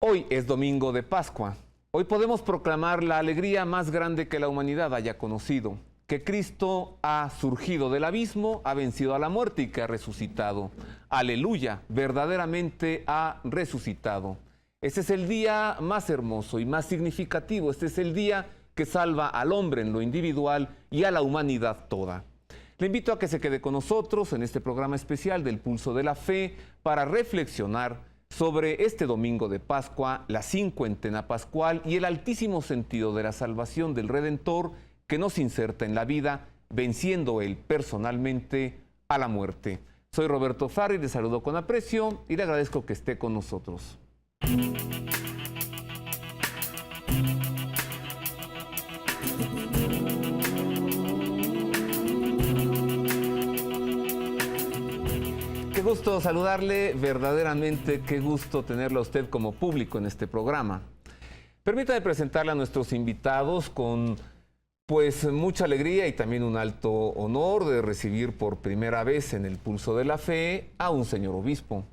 Hoy es domingo de Pascua. Hoy podemos proclamar la alegría más grande que la humanidad haya conocido, que Cristo ha surgido del abismo, ha vencido a la muerte y que ha resucitado. Aleluya, verdaderamente ha resucitado. Este es el día más hermoso y más significativo. Este es el día que salva al hombre en lo individual y a la humanidad toda. Le invito a que se quede con nosotros en este programa especial del Pulso de la Fe para reflexionar sobre este domingo de Pascua, la cincuentena pascual y el altísimo sentido de la salvación del Redentor que nos inserta en la vida, venciendo él personalmente a la muerte. Soy Roberto Farri, le saludo con aprecio y le agradezco que esté con nosotros. Qué gusto saludarle, verdaderamente qué gusto tenerlo a usted como público en este programa. Permítame presentarle a nuestros invitados con mucha alegría y también un alto honor de recibir por primera vez en el Pulso de la Fe a un señor obispo.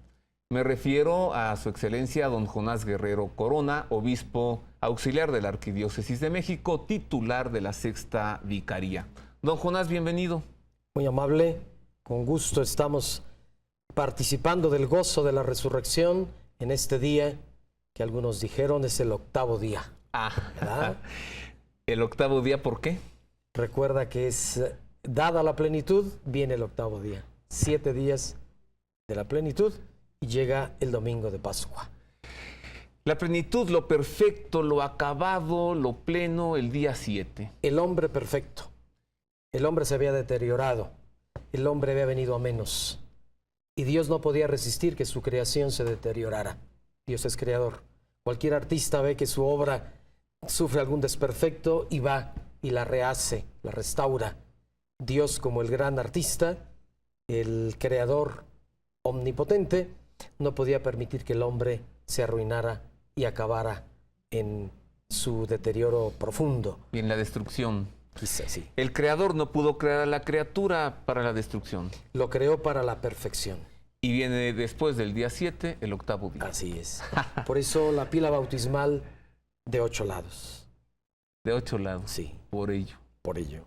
Me refiero a su excelencia don Jonás Guerrero Corona, obispo auxiliar de la Arquidiócesis de México, titular de la Sexta Vicaría. Don Jonás, bienvenido. Muy amable, con gusto estamos participando del gozo de la resurrección en este día que algunos dijeron es el octavo día. ¿Verdad? ¿El octavo día por qué? Recuerda que es dada la plenitud, viene el octavo día. 7 días de la plenitud y llega el domingo de Pascua. La plenitud, lo perfecto, lo acabado, lo pleno, el día 7. El hombre perfecto. El hombre se había deteriorado. El hombre había venido a menos. Y Dios no podía resistir que su creación se deteriorara. Dios es creador. Cualquier artista ve que su obra sufre algún desperfecto y va y la rehace, la restaura. Dios, como el gran artista, el creador omnipotente, no podía permitir que el hombre se arruinara y acabara en su deterioro profundo. Y en la destrucción. Quizá, sí. El creador no pudo crear a la criatura para la destrucción. Lo creó para la perfección. Y viene después del día 7, el octavo día. Así es. Por eso la pila bautismal de 8 lados. De 8 lados. Sí. Por ello. Por ello.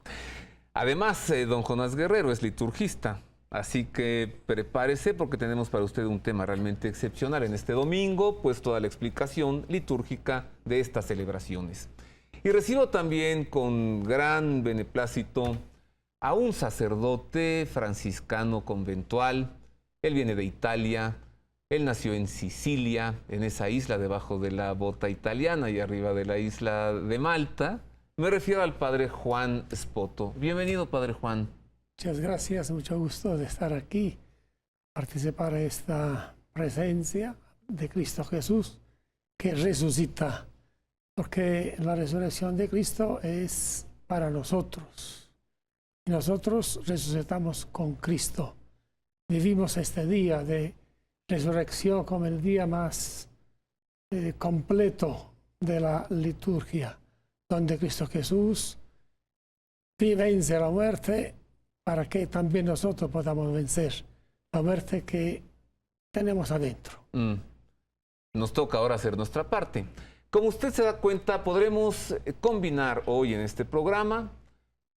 Además, don Jonás Guerrero es liturgista. Así que prepárese porque tenemos para usted un tema realmente excepcional en este domingo, pues toda la explicación litúrgica de estas celebraciones. Y recibo también con gran beneplácito a un sacerdote franciscano conventual. Él viene de Italia, él nació en Sicilia, en esa isla debajo de la bota italiana y arriba de la isla de Malta. Me refiero al padre Juan Spoto. Bienvenido, padre Juan. Muchas gracias, mucho gusto de estar aquí, participar de esta presencia de Cristo Jesús que resucita. Porque la resurrección de Cristo es para nosotros. Y nosotros resucitamos con Cristo. Vivimos este día de resurrección como el día más completo de la liturgia, donde Cristo Jesús vence la muerte para que también nosotros podamos vencer la muerte que tenemos adentro. Nos toca ahora hacer nuestra parte. Como usted se da cuenta, podremos combinar hoy en este programa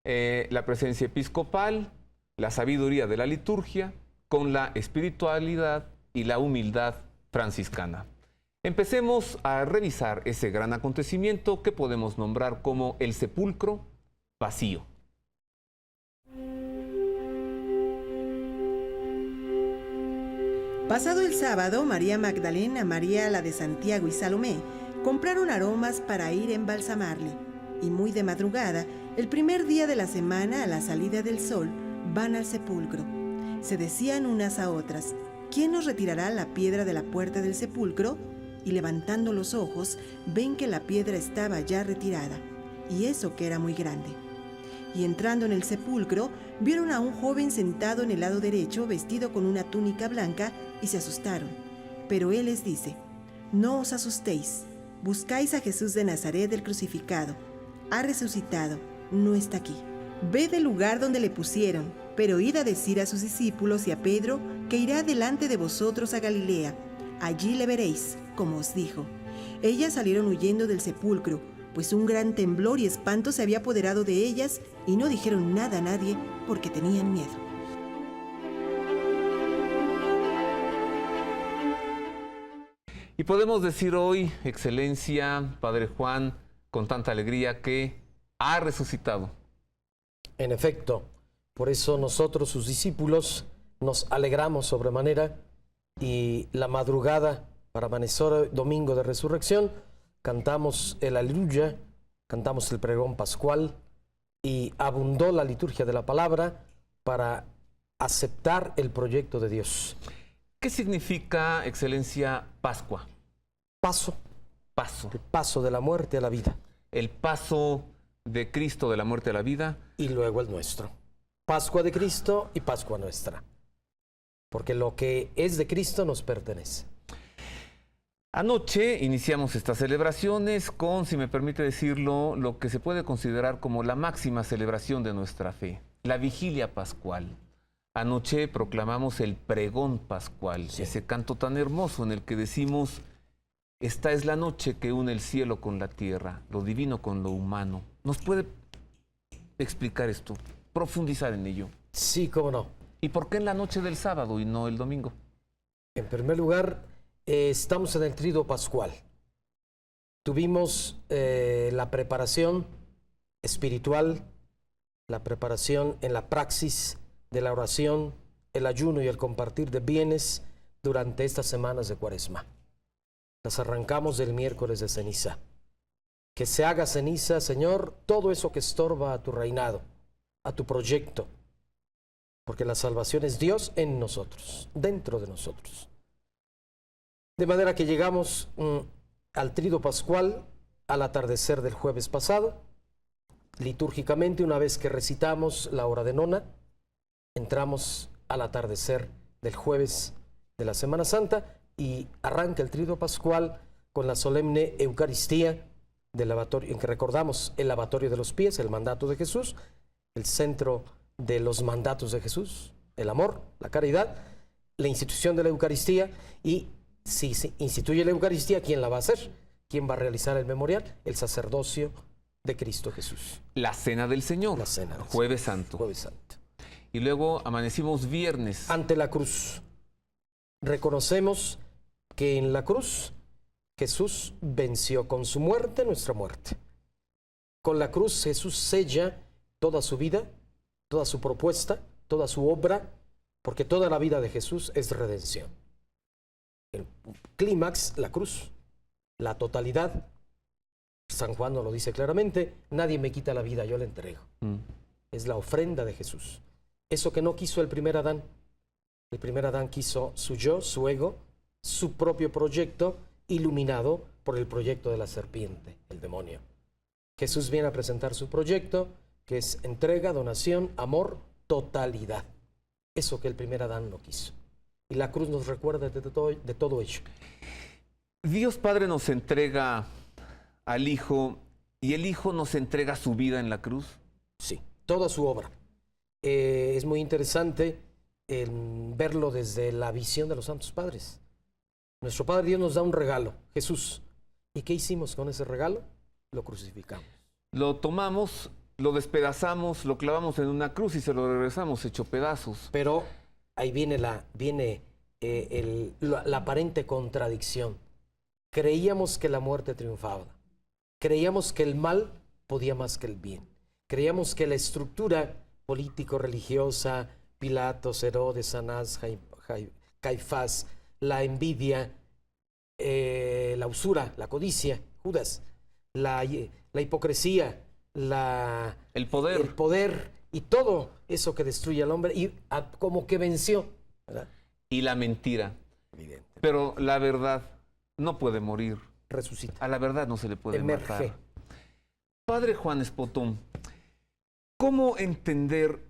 la presencia episcopal, la sabiduría de la liturgia, con la espiritualidad y la humildad franciscana. Empecemos a revisar ese gran acontecimiento que podemos nombrar como el sepulcro vacío. Pasado el sábado, María Magdalena, María la de Santiago y Salomé compraron aromas para ir a embalsamarle, y muy de madrugada, el primer día de la semana a la salida del sol, van al sepulcro. Se decían unas a otras, ¿quién nos retirará la piedra de la puerta del sepulcro? Y levantando los ojos, ven que la piedra estaba ya retirada, y eso que era muy grande. Y entrando en el sepulcro, vieron a un joven sentado en el lado derecho, vestido con una túnica blanca, y se asustaron. Pero él les dice, no os asustéis. Buscáis a Jesús de Nazaret el crucificado. Ha resucitado, no está aquí. Ved el lugar donde le pusieron, pero id a decir a sus discípulos y a Pedro que irá delante de vosotros a Galilea. Allí le veréis, como os dijo. ellas salieron huyendo del sepulcro, pues un gran temblor y espanto se había apoderado de ellas y no dijeron nada a nadie porque tenían miedo. Y podemos decir hoy, Excelencia, Padre Juan, con tanta alegría, que ha resucitado. En efecto, por eso nosotros, sus discípulos, nos alegramos sobremanera y la madrugada para amanecer domingo de resurrección, cantamos el Aleluya, cantamos el pregón pascual y abundó la liturgia de la palabra para aceptar el proyecto de Dios. ¿Qué significa, Excelencia, Pascua? Paso, Paso. el paso de la muerte a la vida. El paso de Cristo de la muerte a la vida. Y luego el nuestro. Pascua de Cristo y Pascua nuestra. Porque lo que es de Cristo nos pertenece. Anoche iniciamos estas celebraciones con, si me permite decirlo, lo que se puede considerar como la máxima celebración de nuestra fe, la vigilia pascual. Anoche proclamamos el pregón pascual, Sí. ese canto tan hermoso en el que decimos: esta es la noche que une el cielo con la tierra, lo divino con lo humano. ¿Nos puede explicar esto, profundizar en ello? Sí, cómo no. ¿Y por qué en la noche del sábado y no el domingo? En primer lugar, estamos en el triduo pascual. Tuvimos la preparación espiritual, la preparación en la praxis de la oración, el ayuno y el compartir de bienes durante estas semanas de Cuaresma. Las arrancamos del miércoles de ceniza. Que se haga ceniza, Señor, todo eso que estorba a tu reinado, a tu proyecto, porque la salvación es Dios en nosotros, dentro de nosotros. De manera que llegamos al triduo pascual al atardecer del jueves pasado. Litúrgicamente, una vez que recitamos la hora de nona, entramos al atardecer del jueves de la Semana Santa y arranca el triduo pascual con la solemne Eucaristía del lavatorio, en que recordamos el lavatorio de los pies, el mandato de Jesús, el centro de los mandatos de Jesús, el amor, la caridad, la institución de la Eucaristía. Y si se instituye la Eucaristía, ¿quién la va a hacer? ¿Quién va a realizar el memorial? El sacerdocio de Cristo Jesús. La Cena del Señor, La Cena del Jueves Santo. Jueves Santo. Y luego amanecimos viernes. Ante la cruz. Reconocemos que en la cruz Jesús venció con su muerte nuestra muerte. Con la cruz Jesús sella toda su vida, toda su propuesta, toda su obra, porque toda la vida de Jesús es redención. El clímax, la cruz, la totalidad. San Juan nos lo dice claramente: nadie me quita la vida, yo la entrego. Es la ofrenda de Jesús. Eso que no quiso el primer Adán. El primer Adán quiso su yo, su ego, su propio proyecto, iluminado por el proyecto de la serpiente, el demonio. Jesús viene a presentar su proyecto, que es entrega, donación, amor, totalidad. Eso que el primer Adán no quiso. Y la cruz nos recuerda de todo ello. Dios Padre nos entrega al Hijo y el Hijo nos entrega su vida en la cruz. Sí, toda su obra. Es muy interesante verlo desde la visión de los santos padres. Nuestro Padre Dios nos da un regalo, Jesús. ¿Y qué hicimos con ese regalo? Lo crucificamos. Lo tomamos, lo despedazamos, lo clavamos en una cruz y se lo regresamos hecho pedazos. Pero ahí viene la aparente contradicción. Creíamos que la muerte triunfaba. Creíamos que el mal podía más que el bien. Creíamos que la estructura político-religiosa, Pilatos, Herodes, Anás, Caifás, la envidia, la usura, la codicia, Judas, la hipocresía, el poder y todo eso que destruye al hombre, y como que venció, ¿verdad? Y la mentira. Evidente. Pero la verdad no puede morir. Resucita. A la verdad no se le puede Emerge. matar. Padre Juan Espotón, ¿cómo entender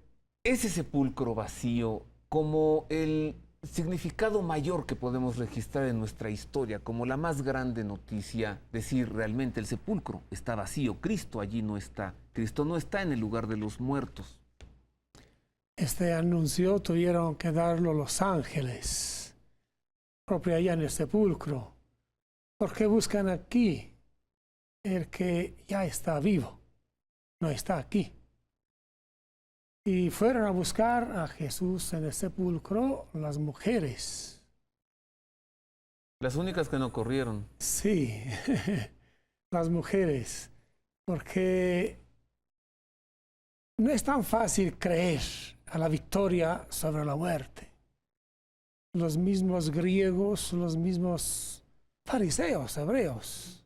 ese sepulcro vacío como el significado mayor que podemos registrar en nuestra historia, como la más grande noticia? Decir, realmente el sepulcro está vacío, Cristo allí no está, Cristo no está en el lugar de los muertos. Este anuncio tuvieron que darlo los ángeles, propio allá en el sepulcro, Porque buscan aquí el que ya está vivo, no está aquí. Y fueron a buscar a Jesús en el sepulcro las mujeres. Las únicas que no corrieron. Sí, las mujeres, porque no es tan fácil creer a la victoria sobre la muerte. Los mismos griegos, los mismos fariseos, hebreos,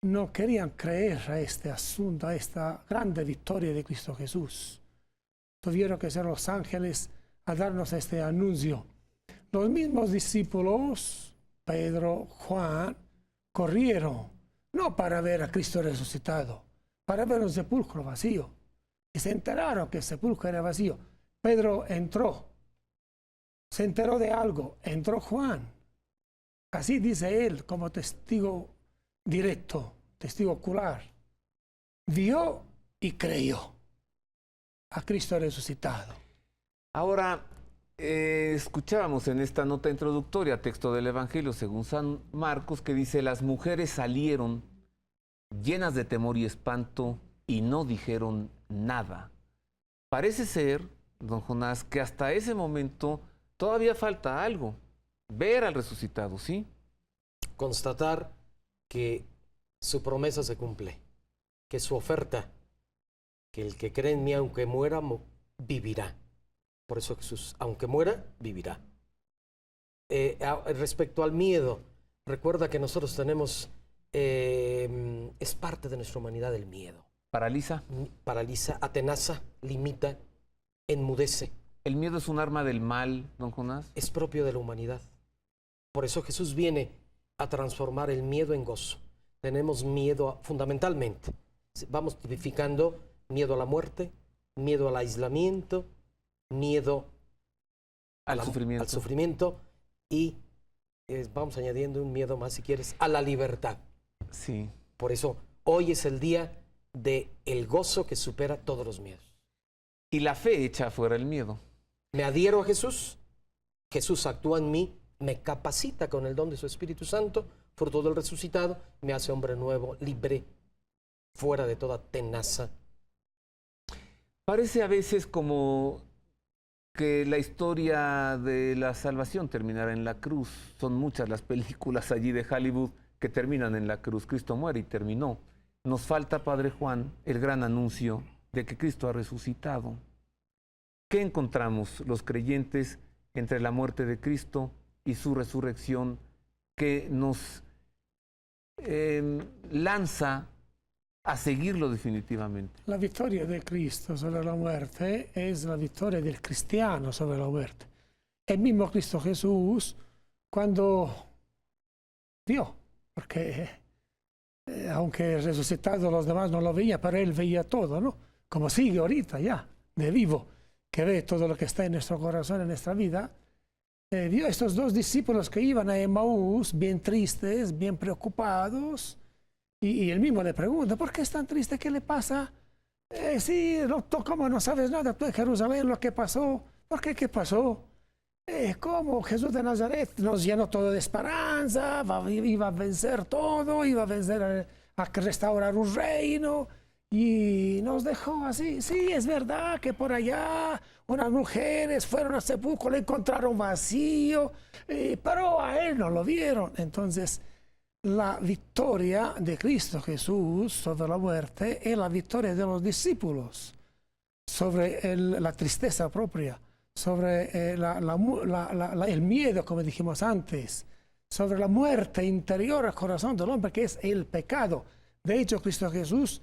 no querían creer a este asunto, a esta grande victoria de Cristo Jesús. Tuvieron que ser los ángeles a darnos este anuncio. Los mismos discípulos, Pedro, Juan, corrieron, no para ver a Cristo resucitado, para ver un sepulcro vacío. Y se enteraron que el sepulcro era vacío. Pedro entró, se enteró de algo, entró Juan. Así dice él como testigo directo, testigo ocular. Vio y creyó a Cristo resucitado. Ahora, escuchábamos en esta nota introductoria, texto del Evangelio según San Marcos, que dice: las mujeres salieron llenas de temor y espanto y no dijeron nada. Parece ser, don Jonás, que hasta ese momento todavía falta algo, ver al resucitado, ¿sí? Constatar que su promesa se cumple, que su oferta, que el que cree en mí, aunque muera, vivirá. Por eso Jesús, aunque muera, vivirá. Respecto al miedo, recuerda que nosotros tenemos, es parte de nuestra humanidad el miedo. ¿Paraliza? Paraliza, atenaza, limita, enmudece. ¿El miedo es un arma del mal, don Jonás? Es propio de la humanidad. Por eso Jesús viene a transformar el miedo en gozo. Tenemos miedo fundamentalmente. Vamos tipificando miedo a la muerte, miedo al aislamiento, miedo al sufrimiento y vamos añadiendo un miedo más, si quieres, a la libertad. Sí. Por eso hoy es el día del gozo que supera todos los miedos. Y la fe echa fuera el miedo. Me adhiero a Jesús, Jesús actúa en mí, me capacita con el don de su Espíritu Santo, fruto del resucitado, me hace hombre nuevo, libre, fuera de toda tenaza. Parece a veces como que la historia de la salvación terminará en la cruz. Son muchas las películas allí de Hollywood que terminan en la cruz. Cristo muere y terminó. Nos falta, Padre Juan, el gran anuncio de que Cristo ha resucitado. ¿Qué encontramos los creyentes entre la muerte de Cristo y su resurrección que nos lanza a seguirlo definitivamente? La victoria de Cristo sobre la muerte es la victoria del cristiano sobre la muerte. El mismo Cristo Jesús, cuando vio, porque aunque resucitado los demás no lo veían, pero él veía todo, ¿no? Como sigue ahorita ya, de vivo, que ve todo lo que está en nuestro corazón, en nuestra vida. Vio a estos dos discípulos que iban a Emaús, bien tristes, bien preocupados, y él mismo le pregunta: ¿por qué es tan triste? ¿Qué le pasa? Sí, ¿cómo no sabes nada tú en Jerusalén lo que pasó? ¿Por qué? ¿Qué pasó? ¿Cómo Jesús de Nazaret nos llenó todo de esperanza? Iba a vencer todo, iba a vencer, a restaurar un reino, y nos dejó así. Sí, es verdad que por allá unas mujeres fueron al sepulcro, le encontraron vacío, pero a él no lo vieron. Entonces, la victoria de Cristo Jesús sobre la muerte es la victoria de los discípulos sobre la tristeza propia, sobre el miedo, como dijimos antes, sobre la muerte interior al corazón del hombre, que es el pecado. De hecho, Cristo Jesús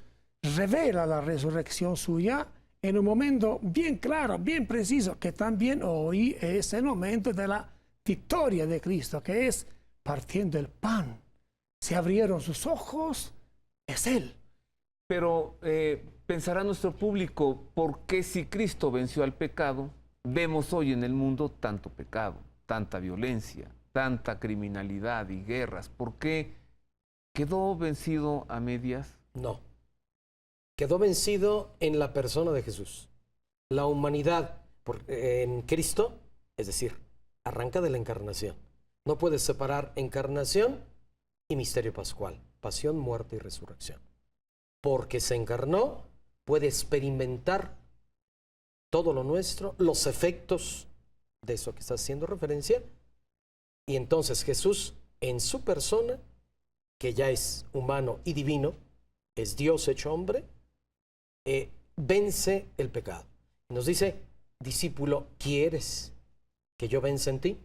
revela la resurrección suya en un momento bien claro, bien preciso, que también hoy es el momento de la victoria de Cristo, que es partiendo el pan. Se abrieron sus ojos, es Él. Pero pensará nuestro público, ¿por qué si Cristo venció al pecado, vemos hoy en el mundo tanto pecado, tanta violencia, tanta criminalidad y guerras? ¿Por qué quedó vencido a medias? No. Quedó vencido en la persona de Jesús. La humanidad en Cristo, es decir, arranca de la encarnación. No puedes separar encarnación y misterio pascual, pasión, muerte y resurrección. Porque se encarnó, puede experimentar todo lo nuestro, los efectos de eso que está haciendo referencia. Y entonces Jesús, en su persona, que ya es humano y divino, es Dios hecho hombre, vence el pecado. Nos dice, discípulo, ¿quieres que yo vence en ti?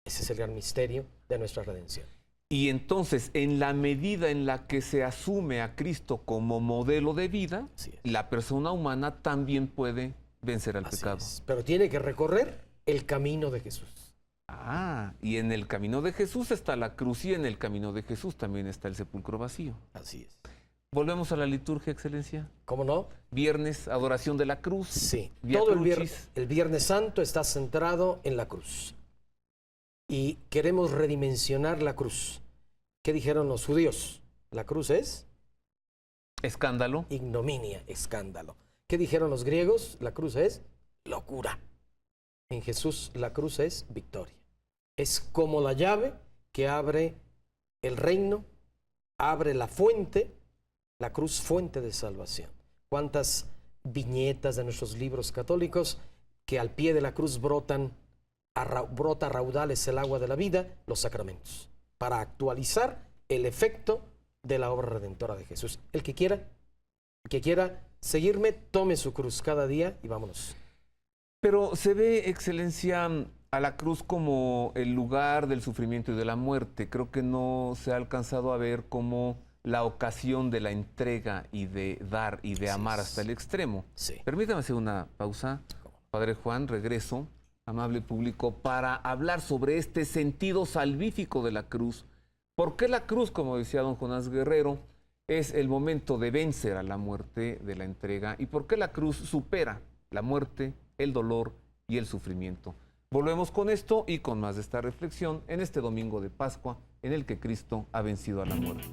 Ese es el gran misterio de nuestra redención. Y entonces, en la medida en la que se asume a Cristo como modelo de vida, la persona humana también puede vencer al pecado. Pero tiene que recorrer el camino de Jesús. Ah, y en el camino de Jesús está la cruz y en el camino de Jesús también está el sepulcro vacío. Así es. Volvemos a la liturgia, Excelencia. ¿Cómo no? Viernes, adoración de la cruz. Sí, Vía todo Crucis. el Viernes Santo está centrado en la cruz. Y queremos redimensionar la cruz. ¿Qué dijeron los judíos? La cruz es Escándalo. ignominia, escándalo. ¿Qué dijeron los griegos? La cruz es locura. En Jesús la cruz es victoria. Es como la llave que abre el reino, abre la fuente, la cruz fuente de salvación. ¿Cuántas viñetas de nuestros libros católicos que al pie de la cruz brota a raudales el agua de la vida, los sacramentos, para actualizar el efecto de la obra redentora de Jesús? El que quiera seguirme, tome su cruz cada día y vámonos. Pero se ve, Excelencia, a la cruz como el lugar del sufrimiento y de la muerte. Creo que no se ha alcanzado a ver como la ocasión de la entrega y de dar y de amar hasta el extremo. Sí. Permítame hacer una pausa. Padre Juan, regreso, amable público, para hablar sobre este sentido salvífico de la cruz. ¿Por qué la cruz, como decía don Jonás Guerrero, es el momento de vencer a la muerte, de la entrega? ¿Y por qué la cruz supera la muerte, el dolor y el sufrimiento? Volvemos con esto y con más de esta reflexión en este domingo de Pascua, en el que Cristo ha vencido a la muerte.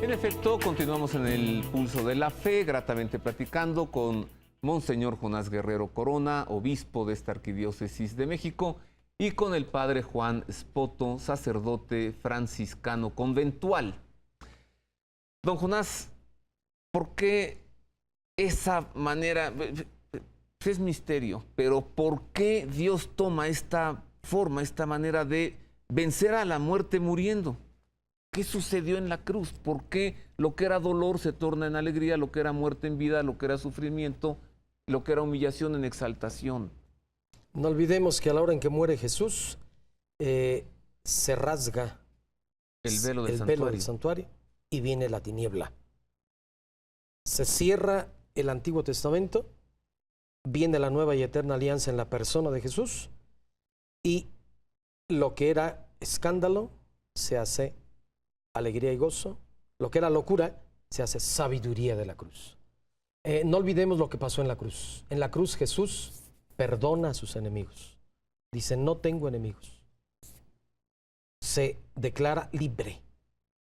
En efecto, continuamos en el Pulso de la Fe, gratamente platicando con Monseñor Jonás Guerrero Corona, obispo de esta Arquidiócesis de México, y con el Padre Juan Spoto, sacerdote franciscano conventual. Don Jonás, ¿por qué esa manera? Es misterio, pero ¿por qué Dios toma esta forma, esta manera de vencer a la muerte muriendo? ¿Qué sucedió en la cruz? ¿Por qué lo que era dolor se torna en alegría, lo que era muerte en vida, lo que era sufrimiento, lo que era humillación en exaltación? No olvidemos que a la hora en que muere Jesús, se rasga el velo del santuario y viene la tiniebla. Se cierra el Antiguo Testamento, viene la nueva y eterna alianza en la persona de Jesús, y lo que era escándalo se hace alegría y gozo, lo que era locura se hace sabiduría de la cruz. No olvidemos lo que pasó en la cruz. En la cruz Jesús perdona a sus enemigos. Dice, no tengo enemigos. Se declara libre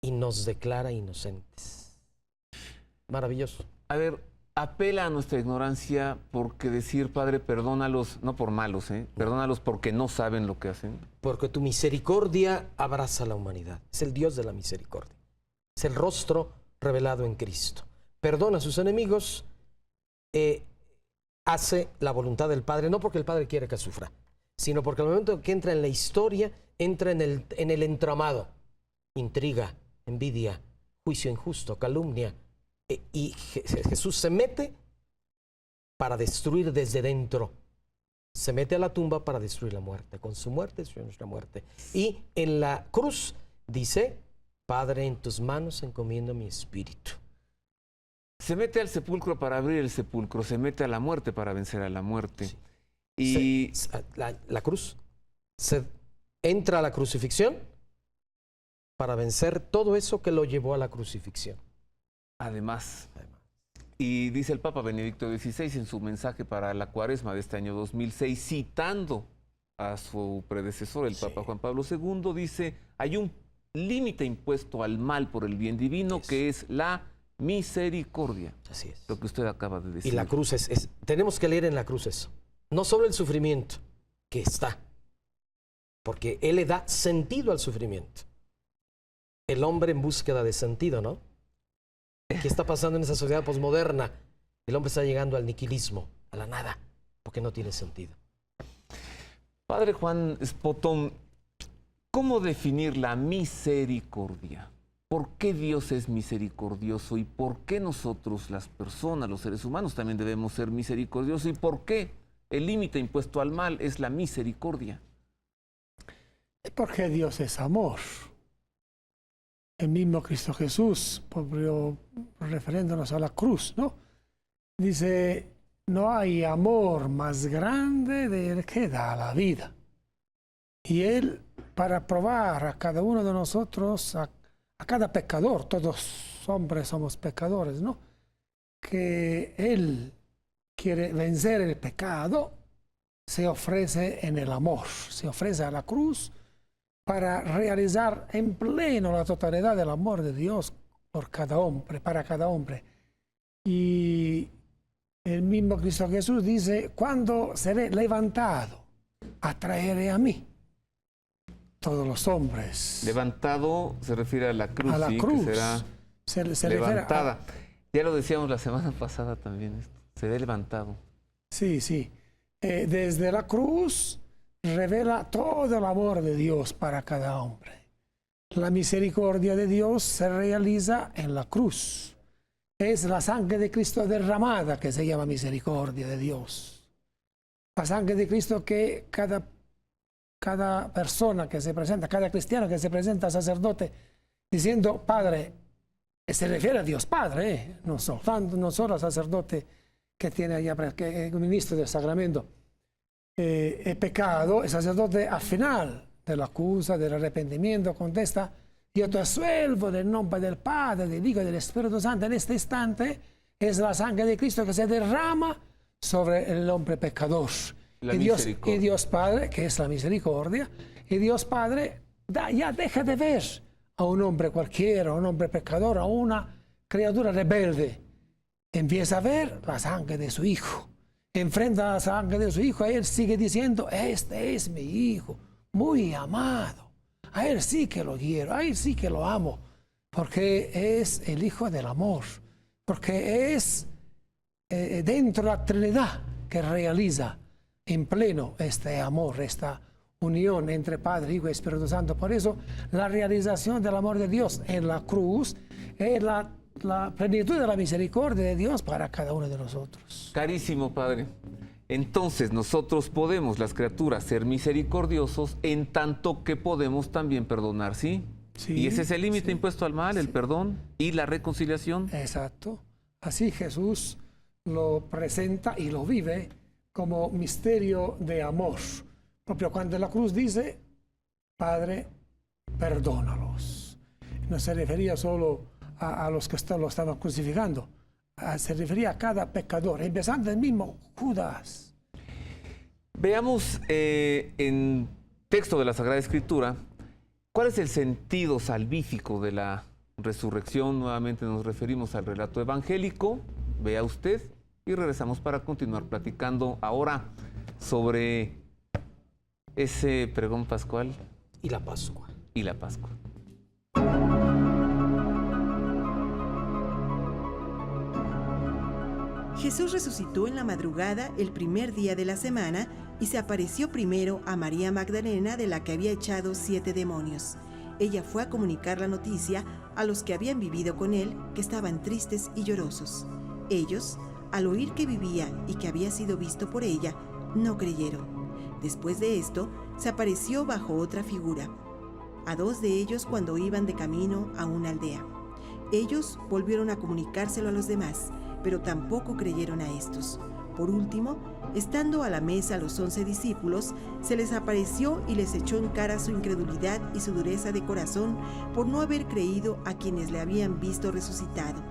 y nos declara inocentes. Maravilloso. A ver, apela a nuestra ignorancia porque decir, Padre, perdónalos, no por malos, perdónalos porque no saben lo que hacen. Porque tu misericordia abraza a la humanidad. Es el Dios de la misericordia. Es el rostro revelado en Cristo. Perdona a sus enemigos, hace la voluntad del Padre, no porque el Padre quiere que sufra, sino porque al momento que entra en la historia, entra en el entramado. Intriga, envidia, juicio injusto, calumnia. Y Jesús se mete para destruir desde dentro. Se mete a la tumba para destruir la muerte. Con su muerte destruye nuestra muerte. Y en la cruz dice, Padre, en tus manos encomiendo mi espíritu. Se mete al sepulcro para abrir el sepulcro, se mete a la muerte para vencer a la muerte. Sí. Y la cruz. Se entra a la crucifixión para vencer todo eso que lo llevó a la crucifixión. Además, Y dice el Papa Benedicto XVI en su mensaje para la Cuaresma de este año 2006, citando a su predecesor, el Papa Juan Pablo II, dice, hay un límite impuesto al mal por el bien divino, que es la misericordia. Así es. Lo que usted acaba de decir. Y la cruz tenemos que leer en la cruz eso. No solo el sufrimiento, que está, porque Él le da sentido al sufrimiento. El hombre en búsqueda de sentido, ¿no? ¿Qué está pasando en esa sociedad posmoderna? El hombre está llegando al niquilismo, a la nada, porque no tiene sentido. Padre Juan Spotón, ¿cómo definir la misericordia? ¿Por qué Dios es misericordioso? ¿Y por qué nosotros, las personas, los seres humanos, también debemos ser misericordiosos? ¿Y por qué el límite impuesto al mal es la misericordia? Porque Dios es amor. El mismo Cristo Jesús, proprio refiriéndonos a la cruz, ¿no? Dice, no hay amor más grande del que da la vida. Y Él, para probar a cada uno de nosotros, a cada pecador, todos hombres somos pecadores, ¿no? Que Él quiere vencer el pecado, se ofrece en el amor, se ofrece a la cruz para realizar en pleno la totalidad del amor de Dios por cada hombre, para cada hombre. Y el mismo Cristo Jesús dice, cuando seré levantado, atraeré a mí todos los hombres. Levantado se refiere a la cruz, a la ¿sí? cruz. Que será Se levantada. Ya lo decíamos la semana pasada también, esto. Será levantado. Sí, sí. Desde la cruz revela todo el amor de Dios para cada hombre. La misericordia de Dios se realiza en la cruz. Es la sangre de Cristo derramada que se llama misericordia de Dios. La sangre de Cristo que cada persona que se presenta, cada cristiano que se presenta sacerdote diciendo Padre, se refiere a Dios Padre, no solo al sacerdote que tiene allá, que es un ministro del sacramento. El pecado, el sacerdote al final de la acusa, del arrepentimiento, contesta, yo te asuelvo del nombre del Padre, del Hijo y del Espíritu Santo. En este instante es la sangre de Cristo que se derrama sobre el hombre pecador. Y Dios Padre, que es la misericordia, y Dios Padre ya deja de ver a un hombre cualquiera, a un hombre pecador, a una criatura rebelde. Empieza a ver la sangre de su Hijo. Enfrenta la sangre de su Hijo, a Él sigue diciendo, este es mi Hijo, muy amado. A Él sí que lo quiero, a Él sí que lo amo, porque es el Hijo del amor, porque es dentro de la Trinidad que realiza en pleno este amor, esta unión entre Padre, Hijo y Espíritu Santo. Por eso la realización del amor de Dios en la cruz es la plenitud de la misericordia de Dios para cada uno de nosotros. Carísimo Padre, entonces nosotros podemos, las criaturas, ser misericordiosos en tanto que podemos también perdonar, ¿sí? Sí, y ese es el límite sí, impuesto al mal, el perdón y la reconciliación. Exacto. Así Jesús lo presenta y lo vive como misterio de amor. Propio cuando la cruz dice, Padre, perdónalos. No se refería solo a los que lo estaban crucificando, se refería a cada pecador, empezando el mismo Judas. Veamos en texto de la Sagrada Escritura, ¿cuál es el sentido salvífico de la resurrección? Nuevamente nos referimos al relato evangélico, vea usted, y regresamos para continuar platicando ahora sobre ese pregón pascual. Y la Pascua. Y la Pascua. Jesús resucitó en la madrugada el primer día de la semana y se apareció primero a María Magdalena, de la que había echado 7 demonios. Ella fue a comunicar la noticia a los que habían vivido con él, que estaban tristes y llorosos. Ellos, al oír que vivía y que había sido visto por ella, no creyeron. Después de esto, se apareció bajo otra figura, a 2 de ellos cuando iban de camino a una aldea. Ellos volvieron a comunicárselo a los demás, pero tampoco creyeron a estos. Por último, estando a la mesa los 11 discípulos, se les apareció y les echó en cara su incredulidad y su dureza de corazón por no haber creído a quienes le habían visto resucitado.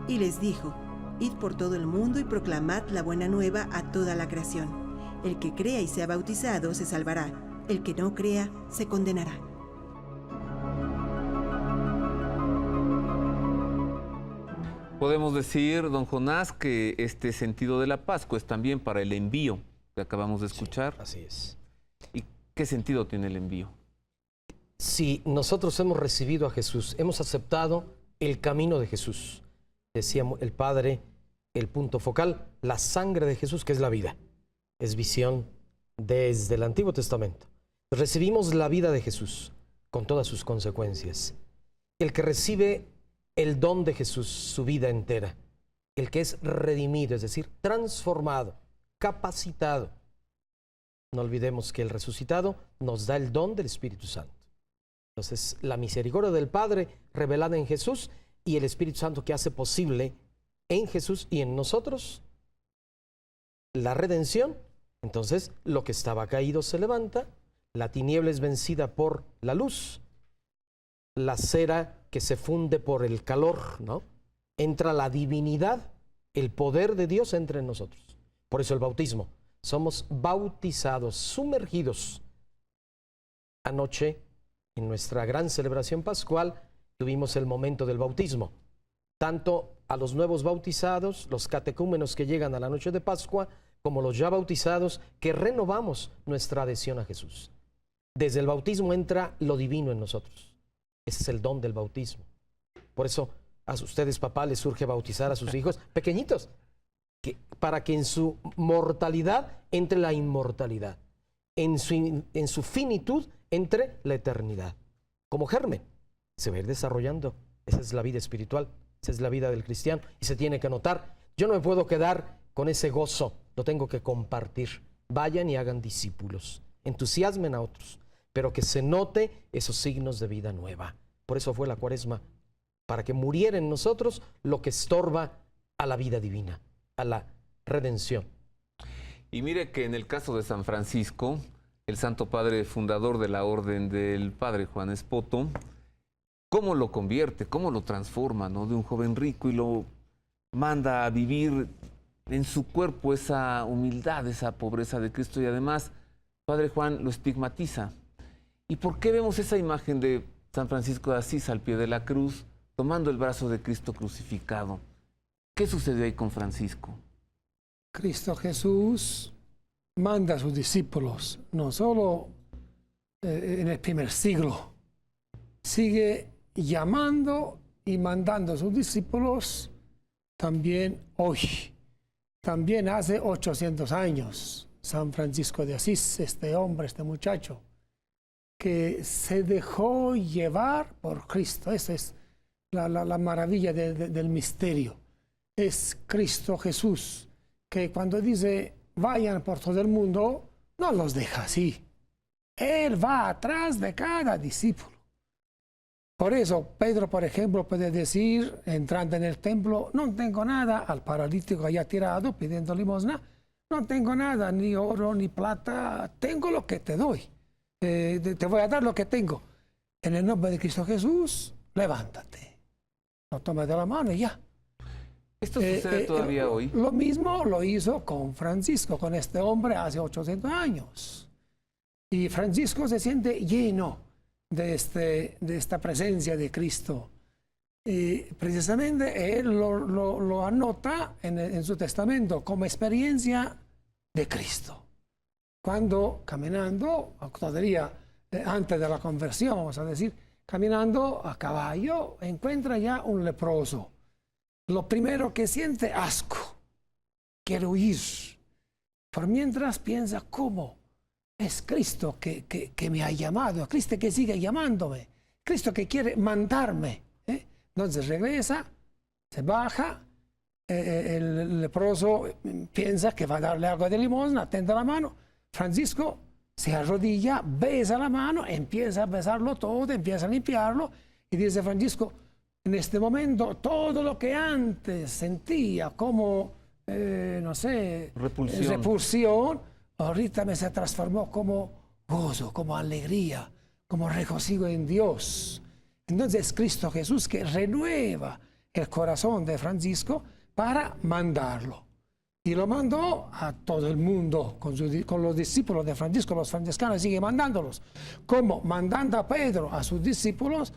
Y les dijo: Id por todo el mundo y proclamad la buena nueva a toda la creación. El que crea y sea bautizado se salvará. El que no crea se condenará. Podemos decir, don Jonás, que este sentido de la Pascua es también para el envío que acabamos de escuchar. Sí, así es. ¿Y qué sentido tiene el envío? Si nosotros hemos recibido a Jesús, hemos aceptado el camino de Jesús, decía el Padre, el punto focal, la sangre de Jesús, que es la vida. Es visión desde el Antiguo Testamento. Recibimos la vida de Jesús con todas sus consecuencias. El que recibe el don de Jesús, su vida entera, el que es redimido, es decir, transformado, capacitado. No olvidemos que el resucitado nos da el don del Espíritu Santo. Entonces, la misericordia del Padre revelada en Jesús y el Espíritu Santo que hace posible en Jesús y en nosotros la redención. Entonces, lo que estaba caído se levanta, la tiniebla es vencida por la luz, la cera que se funde por el calor, ¿no? Entra la divinidad, el poder de Dios entra en nosotros. Por eso el bautismo. Somos bautizados, sumergidos. Anoche, en nuestra gran celebración pascual, tuvimos el momento del bautismo. Tanto a los nuevos bautizados, los catecúmenos que llegan a la noche de Pascua, como los ya bautizados, que renovamos nuestra adhesión a Jesús. Desde el bautismo entra lo divino en nosotros. Ese es el don del bautismo. Por eso a ustedes, papá, les surge bautizar a sus hijos pequeñitos, para que en su mortalidad entre la inmortalidad, en su finitud entre la eternidad. Como germen, se va a ir desarrollando. Esa es la vida espiritual, esa es la vida del cristiano y se tiene que notar. Yo no me puedo quedar con ese gozo, lo tengo que compartir. Vayan y hagan discípulos, entusiasmen a otros, pero que se note esos signos de vida nueva. Por eso fue la Cuaresma, para que muriera en nosotros lo que estorba a la vida divina, a la redención. Y mire que en el caso de San Francisco, el Santo Padre fundador de la Orden del Padre Juan Espoto, cómo lo convierte, cómo lo transforma, ¿no? De un joven rico y lo manda a vivir en su cuerpo esa humildad, esa pobreza de Cristo y además, Padre Juan lo estigmatiza. ¿Y por qué vemos esa imagen de San Francisco de Asís al pie de la cruz, tomando el brazo de Cristo crucificado? ¿Qué sucedió ahí con Francisco? Cristo Jesús manda a sus discípulos, no solo en el primer siglo, sigue llamando y mandando a sus discípulos también hoy. También hace 800 años, San Francisco de Asís, este hombre, este muchacho, que se dejó llevar por Cristo. Esa es la maravilla del misterio. Es Cristo Jesús, que cuando dice vayan por todo el mundo, no los deja así. Él va atrás de cada discípulo. Por eso Pedro, por ejemplo, puede decir, entrando en el templo, no tengo nada, al paralítico allá tirado pidiendo limosna, no tengo nada, ni oro, ni plata, tengo lo que te doy. Te voy a dar lo que tengo. En el nombre de Cristo Jesús, levántate. Lo toma de la mano y ya. ¿Esto sucede todavía hoy? Lo mismo lo hizo con Francisco, con este hombre hace 800 años. Y Francisco se siente lleno de esta presencia de Cristo. Y precisamente él lo anota en su testamento como experiencia de Cristo. Cuando caminando, todavía antes de la conversión, vamos a decir, caminando a caballo, encuentra ya un leproso. Lo primero que siente, asco, quiere huir. Por mientras piensa, ¿cómo? Es Cristo que me ha llamado, Cristo que sigue llamándome, Cristo que quiere mandarme. Entonces regresa, se baja, el leproso piensa que va a darle algo de limosna, tende la mano. Francisco se arrodilla, besa la mano, empieza a besarlo todo, empieza a limpiarlo y dice Francisco, en este momento todo lo que antes sentía como, no sé, repulsión, ahorita se transformó como gozo, como alegría, como regocijo en Dios. Entonces Cristo Jesús que renueva el corazón de Francisco para mandarlo. Y lo mandó a todo el mundo con los discípulos de Francisco. Los franciscanos siguen mandándolos. Como mandando a Pedro a sus discípulos,